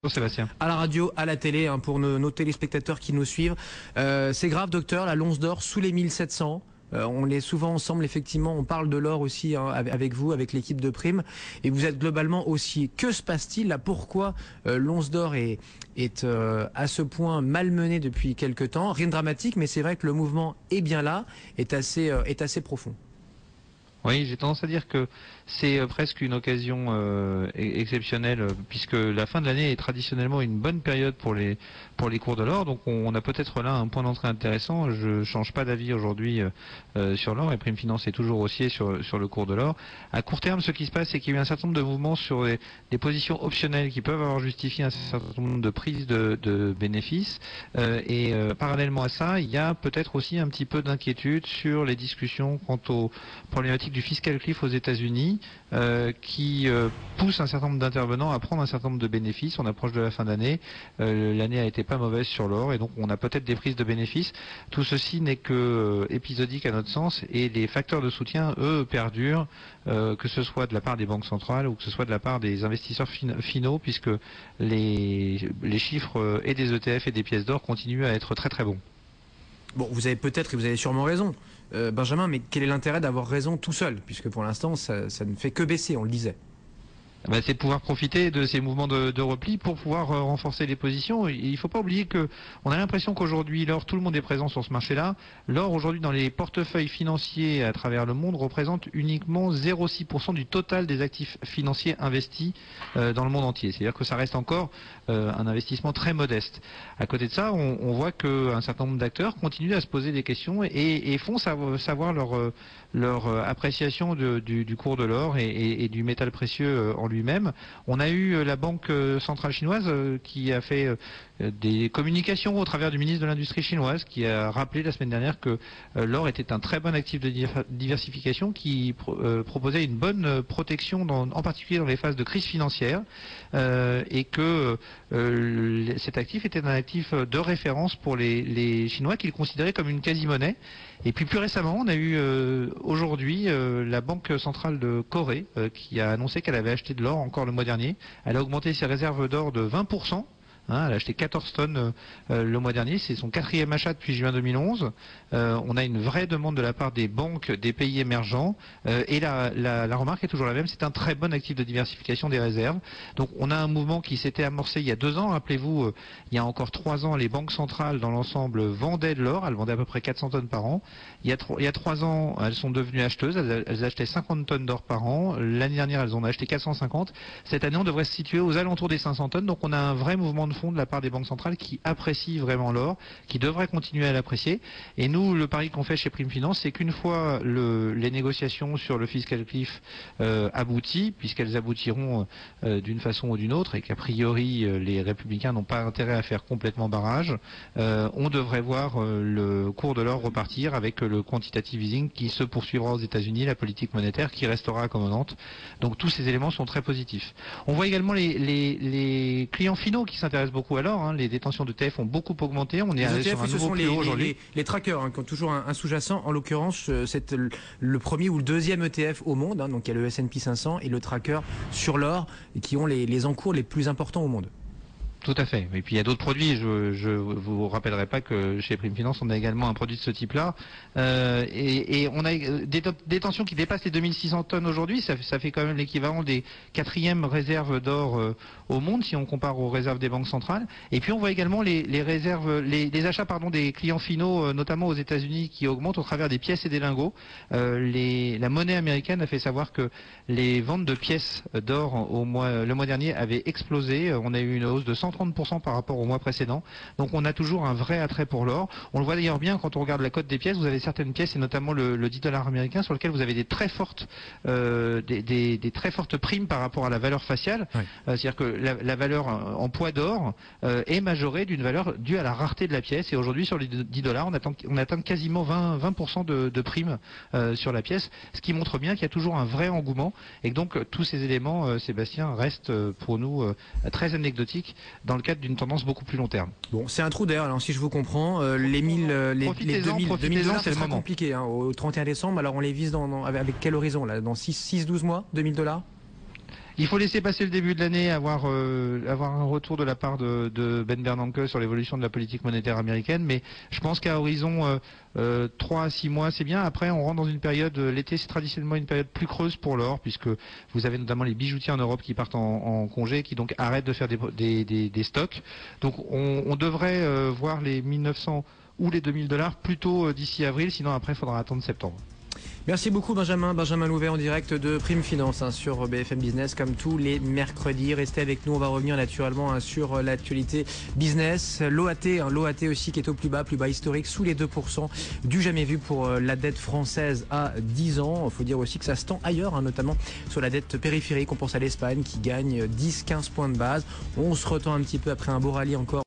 Bonjour Sébastien. À la radio, à la télé, hein, pour nos téléspectateurs qui nous suivent. C'est grave, docteur, la l'once d'or sous les 1700. On est souvent ensemble, effectivement, on parle de l'or aussi hein, avec vous, avec l'équipe de Prime. Et vous êtes globalement aussi. Que se passe-t-il là? Pourquoi l'once d'or est à ce point malmenée depuis quelque temps? Rien de dramatique, mais c'est vrai que le mouvement est bien là, est assez profond. Oui, j'ai tendance à dire que c'est presque une occasion exceptionnelle puisque la fin de l'année est traditionnellement une bonne période pour les cours de l'or. Donc on a peut-être là un point d'entrée intéressant. Je change pas d'avis aujourd'hui sur l'or et Prime Finance est toujours haussier sur le cours de l'or. À court terme, ce qui se passe, c'est qu'il y a eu un certain nombre de mouvements sur des positions optionnelles qui peuvent avoir justifié un certain nombre de prises de bénéfices. Parallèlement à ça, il y a peut-être aussi un petit peu d'inquiétude sur les discussions quant aux problématiques du fiscal cliff aux États-Unis qui pousse un certain nombre d'intervenants à prendre un certain nombre de bénéfices. On approche de la fin d'année, l'année a été pas mauvaise sur l'or et donc on a peut-être des prises de bénéfices. Tout ceci n'est que épisodique à notre sens et les facteurs de soutien, eux, perdurent, que ce soit de la part des banques centrales ou que ce soit de la part des investisseurs finaux, puisque les chiffres et des ETF et des pièces d'or continuent à être très très bons. Bon, vous avez sûrement raison, Benjamin, mais quel est l'intérêt d'avoir raison tout seul? Puisque pour l'instant, ça ne fait que baisser, on le disait. C'est de pouvoir profiter de ces mouvements de repli pour pouvoir renforcer les positions. Il ne faut pas oublier que on a l'impression qu'aujourd'hui, l'or, tout le monde est présent sur ce marché-là. L'or, aujourd'hui, dans les portefeuilles financiers à travers le monde, représente uniquement 0,6% du total des actifs financiers investis dans le monde entier. C'est-à-dire que ça reste encore un investissement très modeste. À côté de ça, on voit qu'un certain nombre d'acteurs continuent à se poser des questions et font savoir leur appréciation du cours de l'or et du métal précieux en lui-même. On a eu la Banque centrale chinoise qui a fait des communications au travers du ministre de l'Industrie chinoise qui a rappelé la semaine dernière que l'or était un très bon actif de diversification qui proposait une bonne protection en particulier dans les phases de crise financière et que cet actif était un actif de référence pour les Chinois qu'ils considéraient comme une quasi-monnaie. Et puis plus récemment, on a eu aujourd'hui la Banque centrale de Corée qui a annoncé qu'elle avait acheté de l'or encore le mois dernier. Elle a augmenté ses réserves d'or de 20%. Elle a acheté 14 tonnes le mois dernier, c'est son 4e achat depuis juin 2011. On a une vraie demande de la part des banques des pays émergents et la remarque est toujours la même, c'est un très bon actif de diversification des réserves. Donc on a un mouvement qui s'était amorcé il y a 2 ans, rappelez-vous, il y a encore 3 ans, les banques centrales dans l'ensemble vendaient de l'or, elles vendaient à peu près 400 tonnes par an. Il y a 3 ans, elles sont devenues acheteuses, elles achetaient 50 tonnes d'or par an. L'année dernière, elles en ont acheté 450. Cette année, on devrait se situer aux alentours des 500 tonnes, donc on a un vrai mouvement de fond de la part des banques centrales qui apprécient vraiment l'or, qui devraient continuer à l'apprécier. Et nous, le pari qu'on fait chez Prime Finance, c'est qu'une fois les négociations sur le fiscal cliff abouties, puisqu'elles aboutiront d'une façon ou d'une autre, et qu'a priori les républicains n'ont pas intérêt à faire complètement barrage, on devrait voir le cours de l'or repartir avec le quantitative easing qui se poursuivra aux États-Unis, la politique monétaire qui restera accommodante. Donc tous ces éléments sont très positifs. On voit également les clients finaux qui s'intéressent beaucoup à l'or. Les détentions d'ETF ont beaucoup augmenté. On est allé sur un nouveau plus haut aujourd'hui. Les trackers qui ont toujours un sous-jacent. En l'occurrence, c'est le premier ou le deuxième ETF au monde. Donc il y a le S&P 500 et le tracker sur l'or qui ont les encours les plus importants au monde. Tout à fait. Et puis il y a d'autres produits. Je vous rappellerai pas que chez Prime Finance, on a également un produit de ce type-là. Et on a des tensions qui dépassent les 2600 tonnes aujourd'hui. Ça fait quand même l'équivalent des 4e réserves d'or au monde si on compare aux réserves des banques centrales. Et puis on voit également les achats des clients finaux, notamment aux États-Unis, qui augmentent au travers des pièces et des lingots. La monnaie américaine a fait savoir que les ventes de pièces d'or le mois dernier avaient explosé. On a eu une hausse de 130% par rapport au mois précédent. Donc on a toujours un vrai attrait pour l'or. On le voit d'ailleurs bien quand on regarde la cote des pièces. Vous avez certaines pièces et notamment le 10 $ américain sur lequel vous avez des très fortes primes par rapport à la valeur faciale. Oui. C'est-à-dire que la valeur en poids d'or est majorée d'une valeur due à la rareté de la pièce. Et aujourd'hui sur les 10 $, on atteint quasiment 20% de primes sur la pièce, ce qui montre bien qu'il y a toujours un vrai engouement et que donc tous ces éléments, Sébastien, restent pour nous très anecdotiques dans le cadre d'une tendance beaucoup plus long terme. Bon, c'est un trou d'air, alors si je vous comprends, les 2000 $, c'est vraiment compliqué au 31 décembre, alors on les vise avec quel horizon là? Dans 6-12 mois, 2000 $? Il faut laisser passer le début de l'année, avoir un retour de la part de Ben Bernanke sur l'évolution de la politique monétaire américaine, mais je pense qu'à horizon 3 à 6 mois, c'est bien. Après, on rentre dans une période, l'été c'est traditionnellement une période plus creuse pour l'or, puisque vous avez notamment les bijoutiers en Europe qui partent en congé, qui donc arrêtent de faire des stocks. Donc on devrait voir les 1900 ou les $2000 plutôt d'ici avril, sinon après il faudra attendre septembre. Merci beaucoup Benjamin Louvet en direct de Prime Finance sur BFM Business comme tous les mercredis. Restez avec nous, on va revenir naturellement sur l'actualité business. L'OAT aussi qui est au plus bas historique, sous les 2% du jamais vu pour la dette française à 10 ans. Il faut dire aussi que ça se tend ailleurs, notamment sur la dette périphérique. On pense à l'Espagne qui gagne 10-15 points de base. On se retend un petit peu après un beau rallye encore